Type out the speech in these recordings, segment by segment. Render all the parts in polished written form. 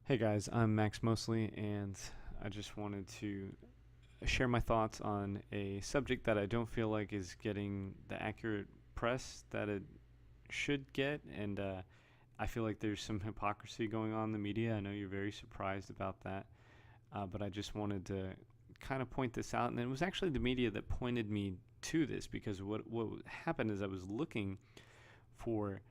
Hey guys, I'm Max Mosley, and I just wanted to share my thoughts on a subject that I don't feel like is getting the accurate press that it should get, and I feel like there's some hypocrisy going on in the media. I know you're very surprised about that, but I just wanted to kind of point this out, and it was actually the media that pointed me to this because what happened is I was looking for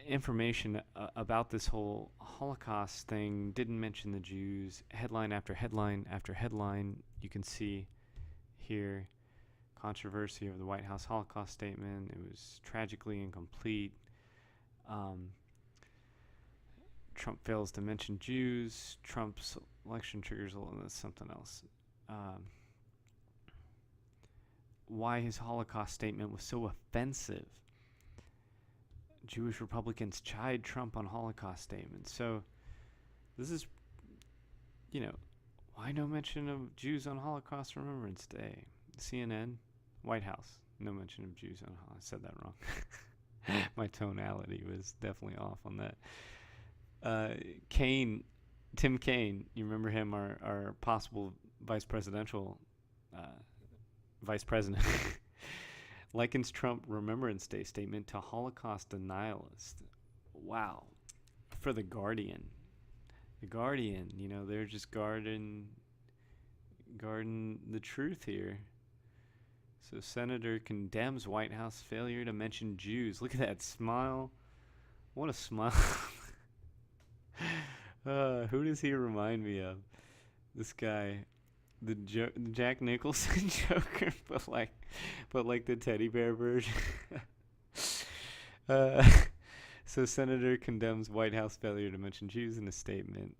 information about this whole Holocaust thing. Didn't mention the Jews. Headline after headline after headline. You can see here controversy over the White House Holocaust statement. It was tragically incomplete. Um, Trump fails to mention Jews. Trump's election triggers something else. Um, why his Holocaust statement was so offensive. Jewish Republicans chide Trump on Holocaust statements. So this is, you know, why no mention of Jews on Holocaust Remembrance Day? CNN, White House, no mention of Jews on Holocaust. I said that wrong. My tonality was definitely off on that. Kaine, Tim Kaine, you remember him, our possible vice presidential uh, vice president, likens Trump Remembrance Day statement to Holocaust denialist. Wow. For the Guardian. The Guardian, they're just guarding the truth here. So Senator condemns White House failure to mention Jews. Look at that smile. What a smile. Who does he remind me of? This guy, the Jack Nicholson Joker, but like the teddy bear version. uh, so Senator condemns White House failure to mention Jews in a statement.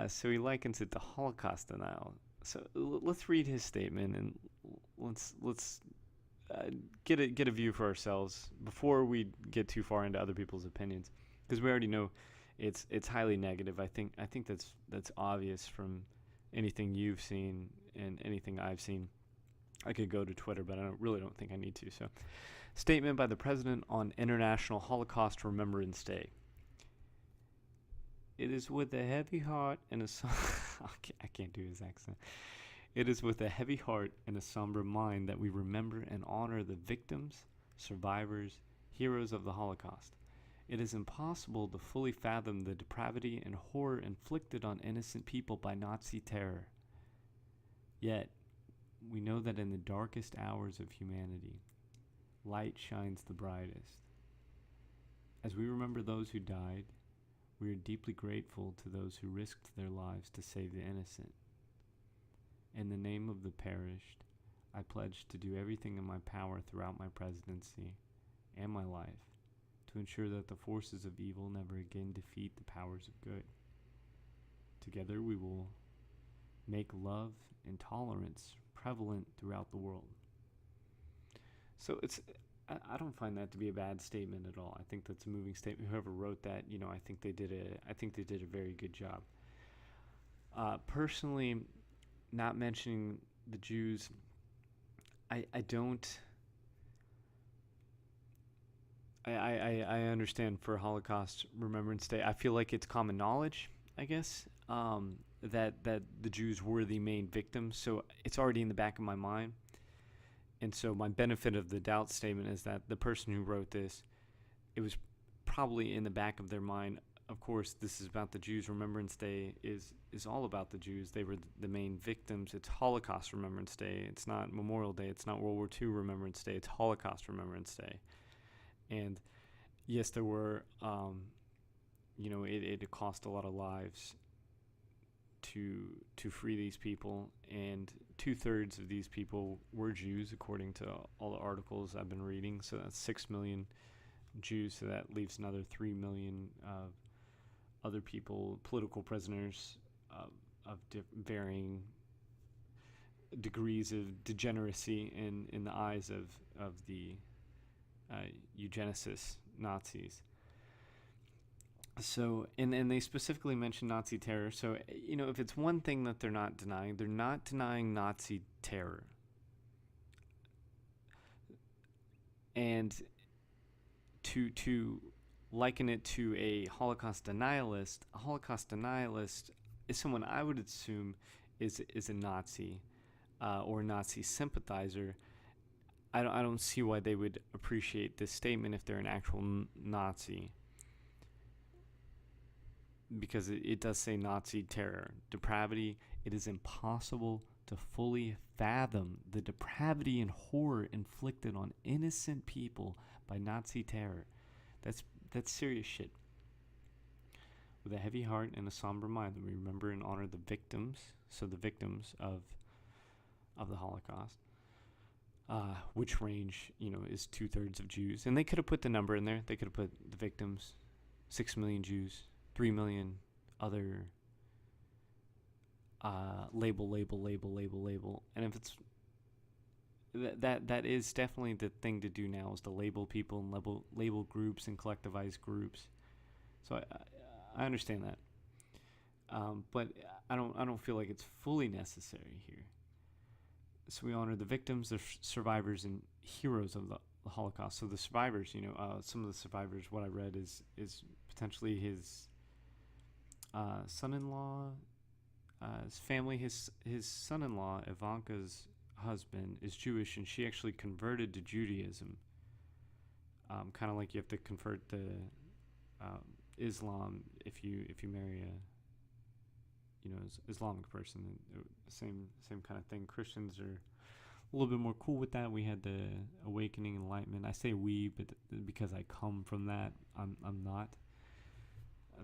So he likens it to Holocaust denial. So let's read his statement and let's get a view for ourselves before we get too far into other people's opinions, because we already know it's highly negative. I think that's obvious from anything you've seen and anything I've seen. I could go to Twitter, but I don't think I need to. So, statement by the president on International Holocaust Remembrance Day. It is with a heavy heart and a I can't do his accent. It is with a heavy heart and a somber mind that we remember and honor the victims, survivors, heroes of the Holocaust. It is impossible to fully fathom the depravity and horror inflicted on innocent people by Nazi terror. Yet, we know that in the darkest hours of humanity, light shines the brightest. As we remember those who died, we are deeply grateful to those who risked their lives to save the innocent. In the name of the perished, I pledge to do everything in my power throughout my presidency and my life to ensure that the forces of evil never again defeat the powers of good. Together we will make love and tolerance prevalent throughout the world. So I don't find that to be a bad statement at all. I think that's a moving statement. Whoever wrote that, I think they did a very good job. Personally, not mentioning the Jews, I don't. I understand for Holocaust Remembrance Day. I feel like it's common knowledge, I guess, that the Jews were the main victims. So it's already in the back of my mind. And so my benefit of the doubt statement is that the person who wrote this, it was probably in the back of their mind. Of course, this is about the Jews. Remembrance Day is all about the Jews. They were the main victims. It's Holocaust Remembrance Day. It's not Memorial Day. It's not World War II Remembrance Day. It's Holocaust Remembrance Day. And yes, there were, it cost a lot of lives to free these people, and 2/3 of these people were Jews, according to all the articles I've been reading. So that's 6 million Jews. So that leaves another 3 million other people, political prisoners of varying degrees of degeneracy in the eyes of the eugenicists, Nazis. So, and they specifically mention Nazi terror. So, if it's one thing that they're not denying Nazi terror. And to liken it to a Holocaust denialist. A Holocaust denialist is someone I would assume is a Nazi or a Nazi sympathizer. I don't see why they would appreciate this statement if they're an actual Nazi, because it does say Nazi terror, depravity. It is impossible to fully fathom the depravity and horror inflicted on innocent people by Nazi terror. That's serious shit. With a heavy heart and a somber mind, we remember and honor the victims. So the victims of the Holocaust, which range, is 2/3 of Jews. And they could have put the number in there. They could have put the victims, 6 million Jews, 3 million other label. And if it's that is definitely the thing to do now, is to label people and label groups and collectivize groups. So I understand that, but I don't feel like it's fully necessary here. So we honor the victims, the survivors, and heroes of the Holocaust. So the survivors, some of the survivors, what I read is potentially his son-in-law, his family. His son-in-law, Ivanka's husband, is Jewish, and she actually converted to Judaism. Kind of like you have to convert to Islam if you marry a Islamic person. Same kind of thing. Christians are a little bit more cool with that. We had the awakening, enlightenment. I say we, but because I come from that, I'm not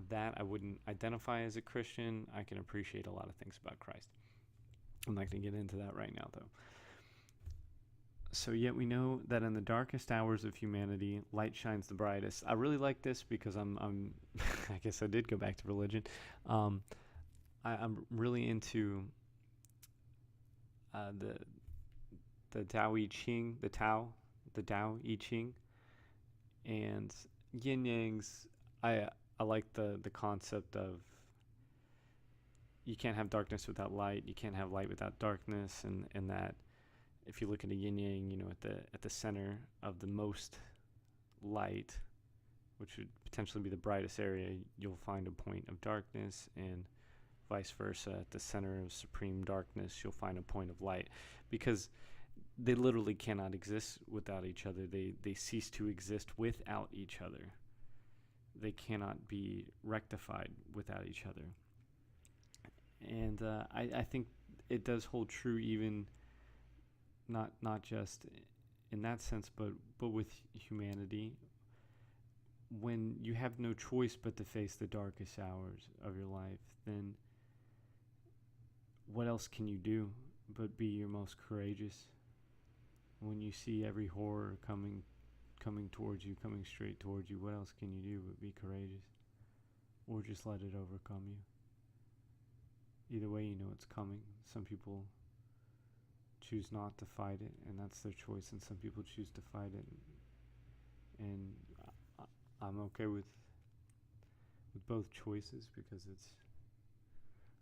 that. I wouldn't identify as a Christian. I can appreciate a lot of things about Christ. I'm not going to get into that right now, though. So yet we know that in the darkest hours of humanity, light shines the brightest. I really like this because I'm I guess I did go back to religion. I'm really into the Tao I Ching, the Tao I Ching, and yin yangs. I like the concept of you can't have darkness without light. You can't have light without darkness, and that if you look at a yin yang, at the center of the most light, which would potentially be the brightest area, you'll find a point of darkness, and vice versa. At the center of supreme darkness, you'll find a point of light, because they literally cannot exist without each other. They cease to exist without each other. They cannot be rectified without each other. And I think it does hold true, even not just in that sense, but with humanity. When you have no choice but to face the darkest hours of your life, then what else can you do but be your most courageous? When you see every horror coming towards you, coming straight towards you, what else can you do but be courageous? Or just let it overcome you? Either way, it's coming. Some people choose not to fight it, and that's their choice, and some people choose to fight it, and I'm okay with both choices, because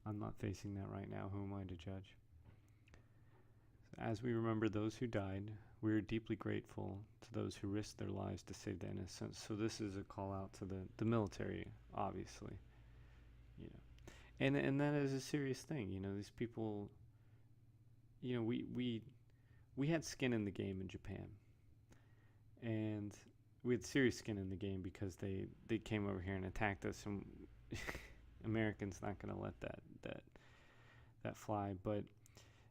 I'm not facing that right now. Who am I to judge? As we remember those who died, we are deeply grateful to those who risked their lives to save the innocent. So this is a call out to the military, obviously. And that is a serious thing. These people, we had skin in the game in Japan. And we had serious skin in the game because they came over here and attacked us, and Americans not going to let that fly. But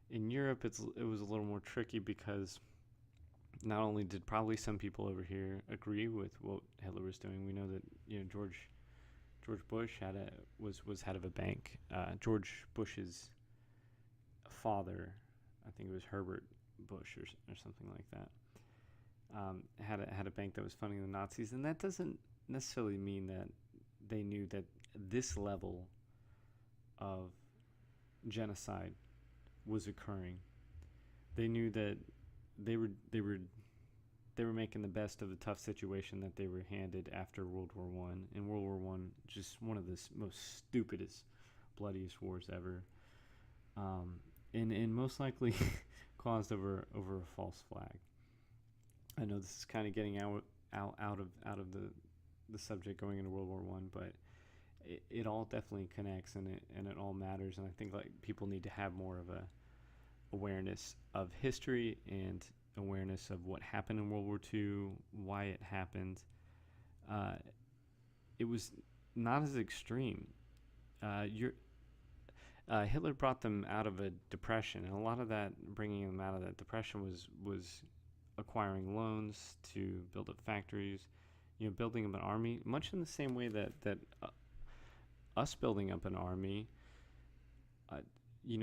in Europe, it was a little more tricky, because not only did probably some people over here agree with what Hitler was doing. We know that George Bush was head of a bank. George Bush's father, I think it was Herbert Bush or something like that, had a bank that was funding the Nazis, and that doesn't necessarily mean that they knew that this level of genocide was occurring. They knew that they were making the best of the tough situation that they were handed after World War One. And World War One, just one of the most stupidest, bloodiest wars ever, and most likely caused over a false flag. I know this is kind of getting out of the subject going into World War One, but it all definitely connects, and it all matters. And I think like people need to have more of a awareness of history and awareness of what happened in World War II, why it happened. Uh, it was not as extreme. You're Hitler brought them out of a depression, and a lot of that, bringing them out of that depression, was acquiring loans to build up factories, building up an army, much in the same way that us building up an army, uh,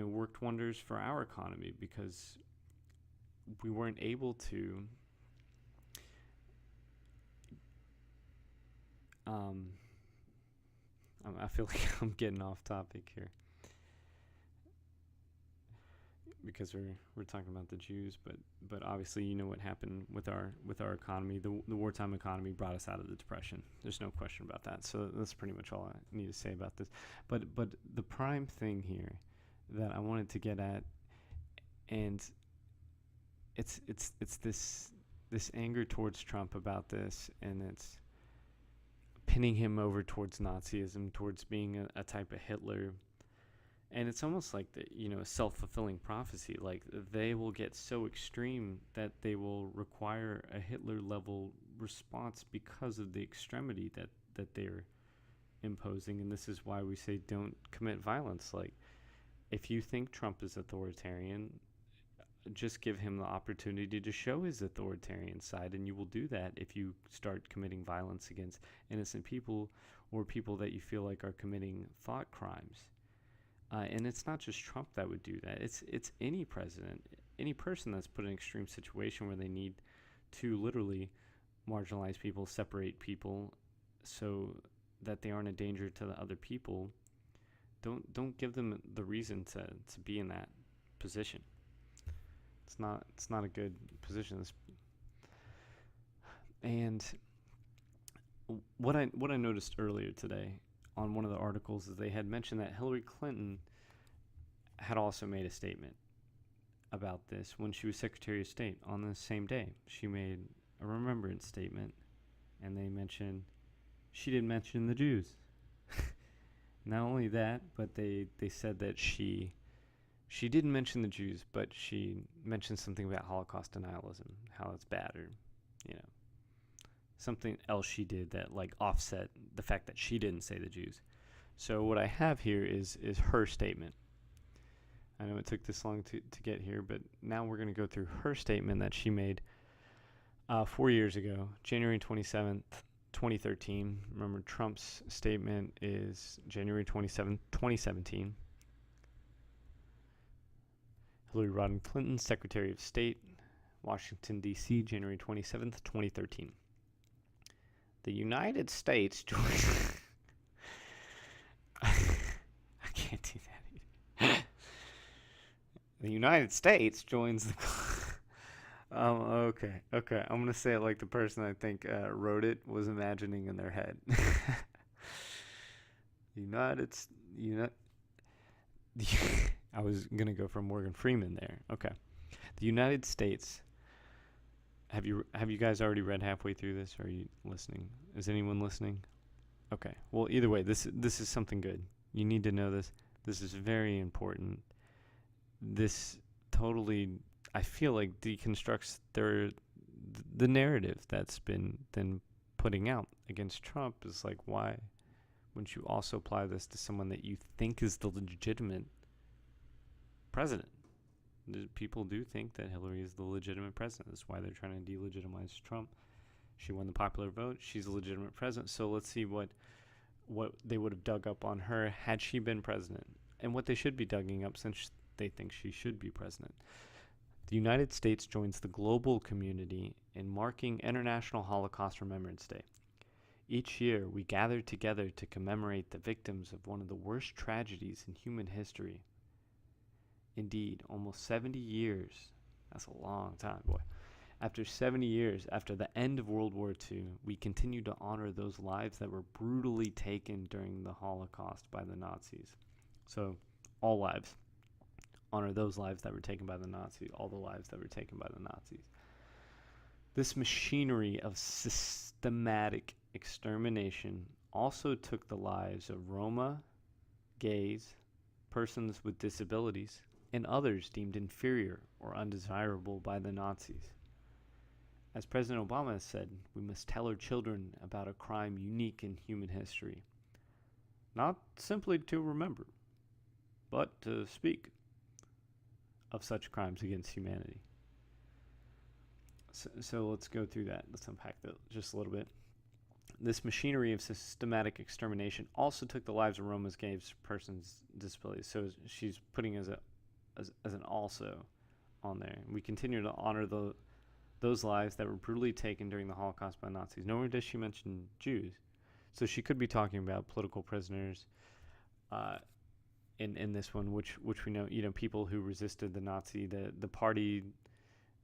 worked wonders for our economy, because we weren't able to. Um, I feel like I'm getting off topic here, because we're talking about the Jews, but obviously what happened with our economy. The wartime economy brought us out of the depression. There's no question about that. So that's pretty much all I need to say about this. But the prime thing here that I wanted to get at, and it's this anger towards Trump about this, and it's pinning him over towards Nazism, towards being a type of Hitler. And it's almost like a self-fulfilling prophecy. Like, they will get so extreme that they will require a Hitler-level response because of the extremity that they're imposing. And this is why we say don't commit violence. Like, if you think Trump is authoritarian, just give him the opportunity to show his authoritarian side, and you will do that if you start committing violence against innocent people or people that you feel like are committing thought crimes. And it's not just Trump that would do that. It's any president, any person that's put in an extreme situation where they need to literally marginalize people, separate people, so that they aren't a danger to the other people. Don't give them the reason to be in that position. It's not a good position. And what I noticed earlier today on one of the articles is they had mentioned that Hillary Clinton had also made a statement about this when she was Secretary of State. On the same day, she made a remembrance statement, and she didn't mention the Jews. Not only that, but they said that she didn't mention the Jews, but she mentioned something about Holocaust denialism, how it's bad, or something else she did that like offset the fact that she didn't say the Jews. So what I have here is her statement. I know it took this long to get here, but now we're going to go through her statement that she made 4 years ago, January 27th, 2013. Remember, Trump's statement is January 27th, 2017. Hillary Rodham Clinton, Secretary of State, Washington, D.C., January 27th, 2013. The United States joined... I can't do that either. The United States joins the... Okay. I'm going to say it like the person I think wrote it was imagining in their head. I was going to go for Morgan Freeman there. Okay. The United States... Have you guys already read halfway through this, or are you listening? Is anyone listening? Okay. Well, either way, this is something good. You need to know this. This is very important. This totally, I feel like, deconstructs the narrative that's been then putting out against Trump. Is like, why wouldn't you also apply this to someone that you think is the legitimate president? People do think that Hillary is the legitimate president. That's why they're trying to delegitimize Trump. She won the popular vote. She's a legitimate president. So let's see what they would have dug up on her had she been president, and what they should be digging up since they think she should be president. The United States joins the global community in marking International Holocaust Remembrance Day. Each year, we gather together to commemorate the victims of one of the worst tragedies in human history. Indeed, almost 70 years, that's a long time, boy. After 70 years, after the end of World War II, we continue to honor those lives that were brutally taken during the Holocaust by the Nazis. So, all lives. Honor those lives that were taken by the Nazis, all the lives that were taken by the Nazis. This machinery of systematic extermination also took the lives of Roma, gays, persons with disabilities, and others deemed inferior or undesirable by the Nazis. As President Obama has said, we must tell our children about a crime unique in human history, not simply to remember, but to speak of such crimes against humanity. So let's go through that. Let's unpack that just a little bit. This machinery of systematic extermination also took the lives of Roma's, gays, persons with disabilities. So she's putting as an also on there. We continue to honor those lives that were brutally taken during the Holocaust by Nazis. Nowhere does she mention Jews. So she could be talking about political prisoners in this one, which we know, people who resisted the Nazi, the party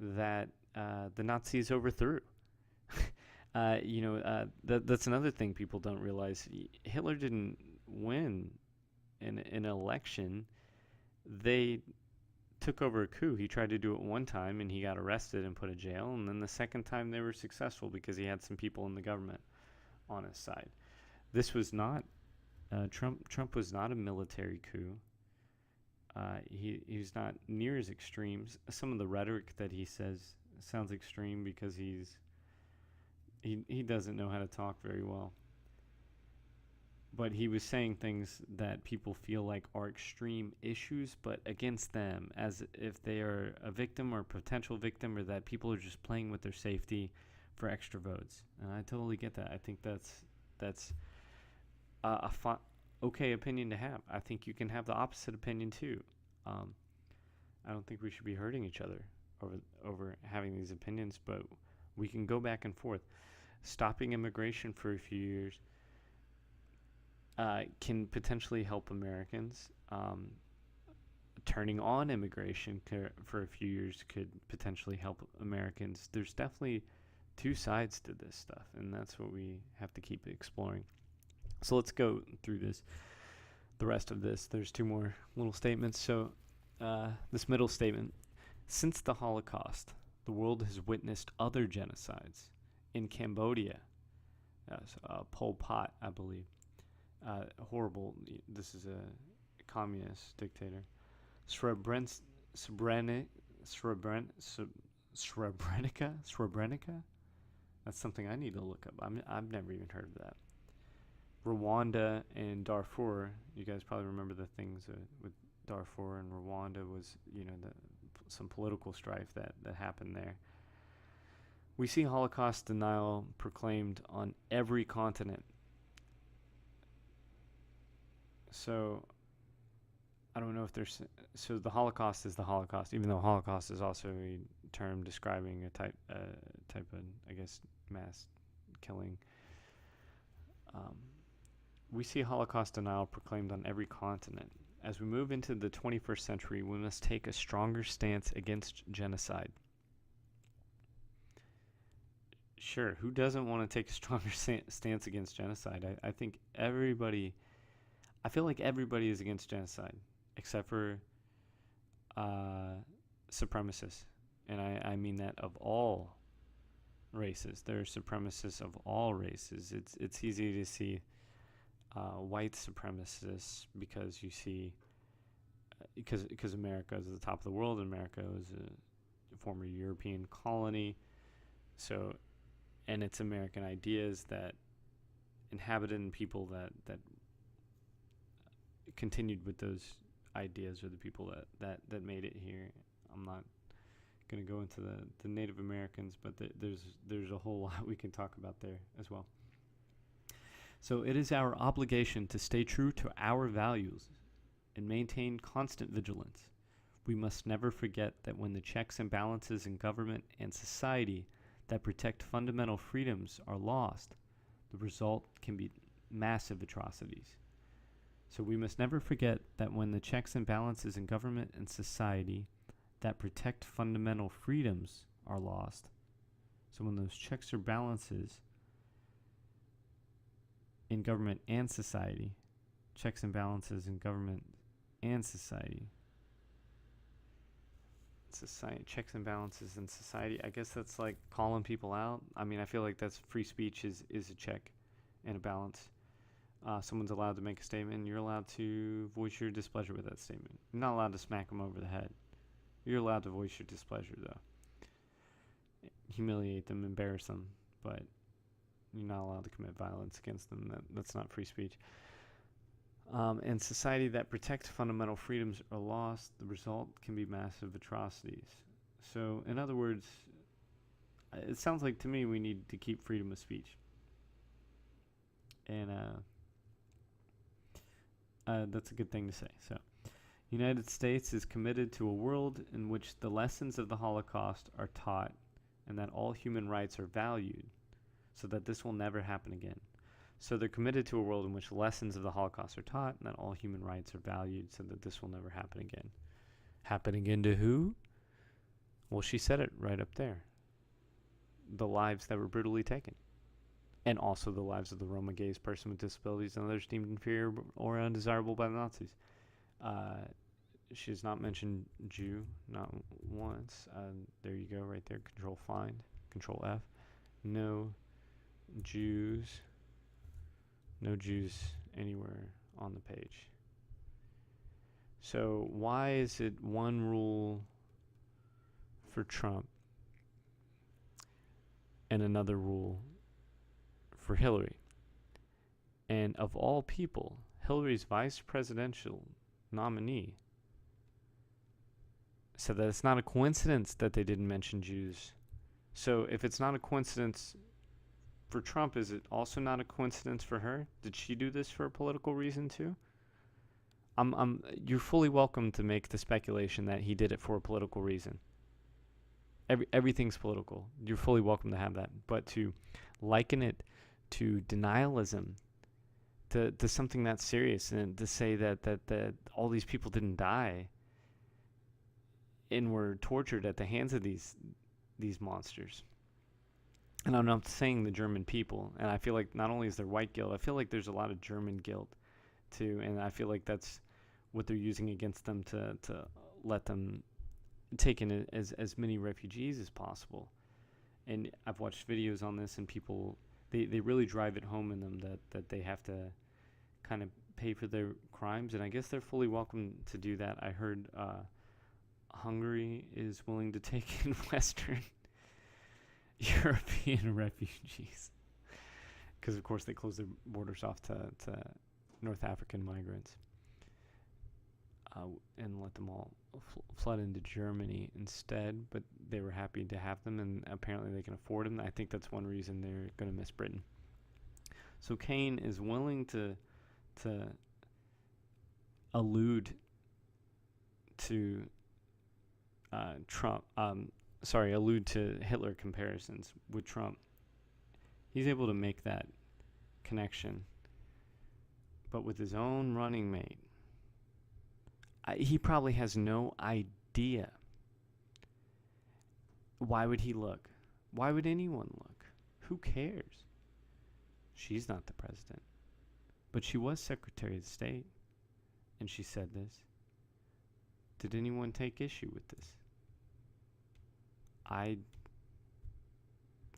that the Nazis overthrew. That's another thing people don't realize. Hitler didn't win an election. They took over a coup. He tried to do it one time and he got arrested and put in jail, and then the second time they were successful because he had some people in the government on his side. This was not Trump was not a military coup. He's not near as extreme. Some of the rhetoric that he says sounds extreme because he doesn't know how to talk very well. But he was saying things that people feel like are extreme issues, but against them, as if they are a victim or a potential victim, or that people are just playing with their safety for extra votes. And I totally get that. I think that's a okay opinion to have. I think you can have the opposite opinion too. I don't think we should be hurting each other over having these opinions, but we can go back and forth. Stopping immigration for a few years can potentially help Americans. Turning on immigration for a few years could potentially help Americans. There's definitely two sides to this stuff, and that's what we have to keep exploring. So let's go through the rest of this. There's two more little statements. So this middle statement: since the Holocaust, the world has witnessed other genocides. In Cambodia, Pol Pot, I believe. Horrible. This is a communist dictator. Srebrenica. That's something I need to look up. I've never even heard of that. Rwanda and Darfur. You guys probably remember the things with Darfur and Rwanda was, some political strife that happened there. We see Holocaust denial proclaimed on every continent. So, I don't know if there's... So the Holocaust is the Holocaust, even though Holocaust is also a term describing a type of, I guess, mass killing. We see Holocaust denial proclaimed on every continent. As we move into the 21st century, we must take a stronger stance against genocide. Sure, who doesn't want to take a stronger stance against genocide? I think everybody... I feel like everybody is against genocide, except for supremacists. And I mean that of all races. There are supremacists of all races. It's easy to see white supremacists because you see... because America is at the top of the world. America is a former European colony. So... and it's American ideas that inhabited and people that continued with those ideas are the people that made it here. I'm not going to go into the Native Americans, but there's a whole lot we can talk about there as well. So it is our obligation to stay true to our values and maintain constant vigilance. We must never forget that when the checks and balances in government and society that protect fundamental freedoms are lost, the result can be massive atrocities. So we must never forget that when the checks and balances in government and society that protect fundamental freedoms are lost, so when those checks or balances in government and society, checks and balances in government and society, checks and balances in society. I guess that's like calling people out. I mean, I feel like that's free speech is a check and a balance. Someone's allowed to make a statement, and you're allowed to voice your displeasure with that statement. You're not allowed to smack them over the head. You're allowed to voice your displeasure, though. Humiliate them, embarrass them, but you're not allowed to commit violence against them. That's not free speech. And society that protects fundamental freedoms are lost. The result can be massive atrocities. So, in other words, it sounds like to me we need to keep freedom of speech. And that's a good thing to say. So, United States is committed to a world in which the lessons of the Holocaust are taught and that all human rights are valued so that this will never happen again. So they're committed to a world in which lessons of the Holocaust are taught and that all human rights are valued so that this will never happen again. Happen again to who? Well, she said it right up there. The lives that were brutally taken. And also the lives of the Roma, gays, person with disabilities, and others deemed inferior or undesirable by the Nazis. She has not mentioned Jew, not once. There you go, right there. Control find, Control F. No Jews anywhere on the page. So why is it one rule for Trump and another rule for Hillary? And of all people, Hillary's vice presidential nominee said that it's not a coincidence that they didn't mention Jews. So if it's not a coincidence for Trump, is it also not a coincidence for her? Did she do this for a political reason too? You're fully welcome to make the speculation that he did it for a political reason. Everything's political. You're fully welcome to have that. But to liken it to denialism, to something that's serious, and to say that all these people didn't die and were tortured at the hands of these monsters. And I'm not saying the German people, and I feel like not only is there white guilt, I feel like there's a lot of German guilt too, and I feel like that's what they're using against them to let them take in as many refugees as possible. And I've watched videos on this, and people, they really drive it home in them that they have to kind of pay for their crimes, and I guess they're fully welcome to do that. I heard Hungary is willing to take in Western European refugees because, of course, they close their borders off to North African migrants and let them all flood into Germany instead, but they were happy to have them, and apparently they can afford them. I think that's one reason they're going to miss Britain. So Kane is willing to allude to Trump, allude to Hitler comparisons with Trump. He's able to make that connection. But with his own running mate, he probably has no idea. Why would he look? Why would anyone look? Who cares? She's not the president. But she was Secretary of State, and she said this. Did anyone take issue with this?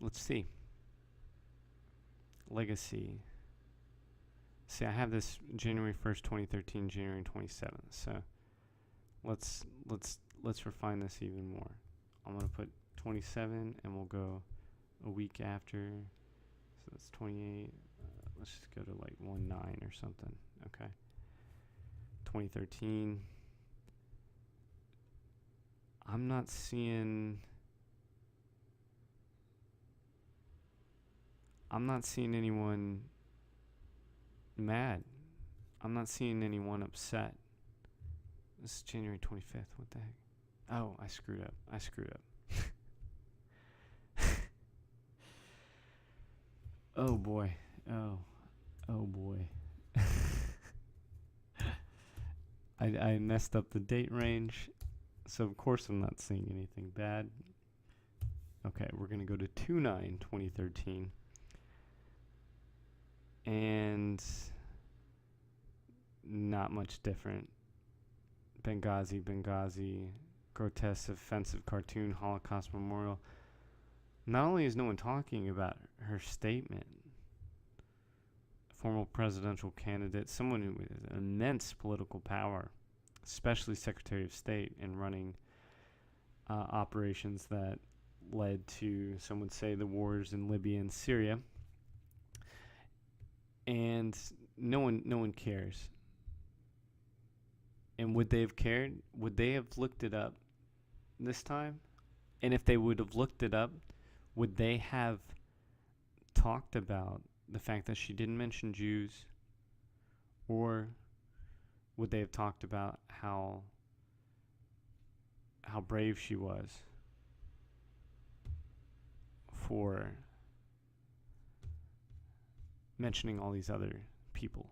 Let's see. Legacy. See, I have this January 1st, 2013, January 27th. So let's refine this even more. I'm going to put 27, and we'll go a week after. So that's 28. Let's just go to like 19 or something. Okay. 2013. I'm not seeing anyone mad. I'm not seeing anyone upset. This is January 25th. What the heck? Oh, I screwed up. Oh boy. Oh boy. I messed up the date range. So of course I'm not seeing anything bad. Okay, we're going to go to 2/9/2013. And not much different. Benghazi, grotesque, offensive cartoon, Holocaust memorial. Not only is no one talking about her statement, former presidential candidate, someone who has immense political power, especially Secretary of State, in running operations that led to, some would say, the wars in Libya and Syria. And no one cares. And would they have cared? Would they have looked it up this time? And if they would have looked it up, would they have talked about the fact that she didn't mention Jews? Or would they have talked about how brave she was for mentioning all these other people?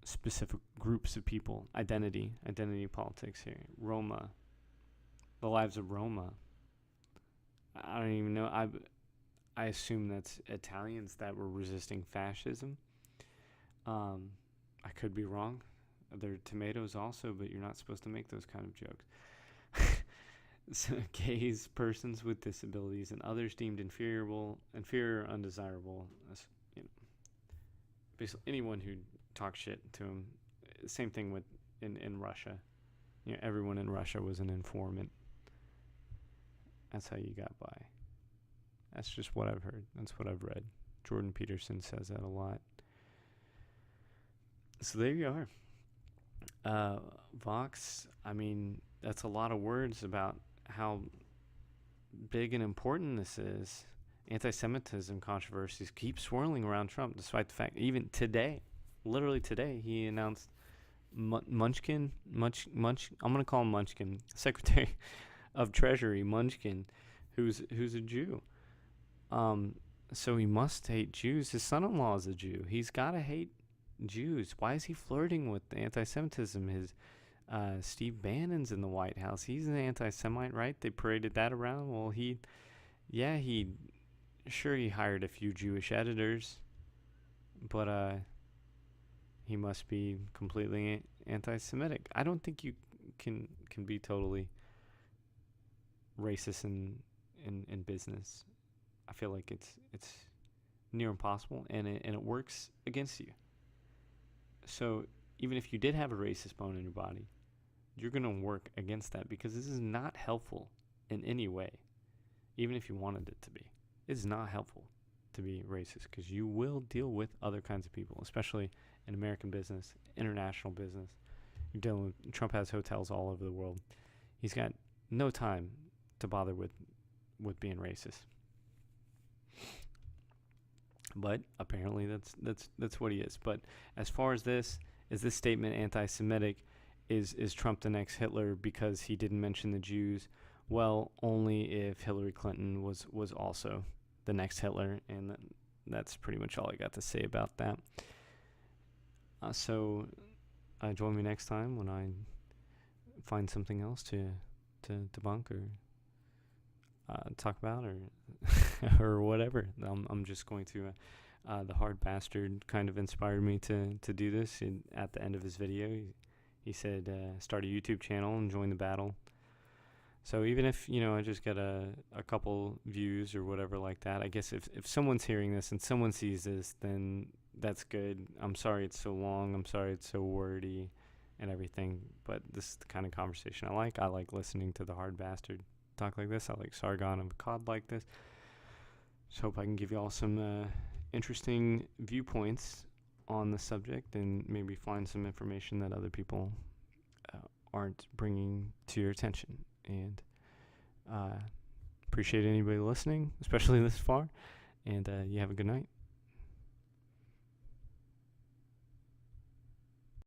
Specific groups of people, identity politics here. Roma, the lives of Roma. I don't even know. I assume that's Italians that were resisting fascism. I could be wrong. They're tomatoes also, but you're not supposed to make those kind of jokes. So, gays, persons with disabilities, and others deemed inferior, or undesirable. You know, basically anyone who talks shit to them. Same thing with in Russia. You know, everyone in Russia was an informant. That's how you got by. That's just what I've heard. That's what I've read. Jordan Peterson says that a lot. So there you are. Vox, I mean, that's a lot of words about how big and important this is. Anti-Semitism controversies keep swirling around Trump, despite the fact, even today, literally today, he announced Munchkin, I'm going to call him Munchkin, Secretary of Treasury, Munchkin, who's a Jew. So he must hate Jews. His son-in-law is a Jew. He's got to hate Jews. Why is he flirting with anti-Semitism? His Steve Bannon's in the White House. He's an anti-Semite, right? They paraded that around. Well, he hired a few Jewish editors, but he must be completely anti-Semitic. I don't think you can be totally racist in business. I feel like it's near impossible, and it works against you. So even if you did have a racist bone in your body, you're going to work against that, because this is not helpful in any way, even if you wanted it to be. It's not helpful to be racist, because you will deal with other kinds of people, especially in American business, international business. You're dealing with, Trump has hotels all over the world. He's got no time to bother with being racist. But apparently that's what he is. But as far as this, is this statement anti-Semitic? Is Trump the next Hitler because he didn't mention the Jews? Well, only if Hillary Clinton was also the next Hitler, and that's pretty much all I got to say about that. So join me next time when I find something else to debunk or talk about or or whatever. I'm just going to the hard bastard kind of inspired me to do this. At the end of his video, he said start a YouTube channel and join the battle. So even if I just get a couple views or whatever like that, I guess if someone's hearing this and someone sees this, then that's good. I'm sorry it's so long. I'm sorry it's so wordy and everything, but this is the kind of conversation I like. I like listening to the hard bastard talk like this. I like Sargon of Akkad like this. Just hope I can give you all some interesting viewpoints on the subject, and maybe find some information that other people aren't bringing to your attention. And appreciate anybody listening, especially this far. And you have a good night.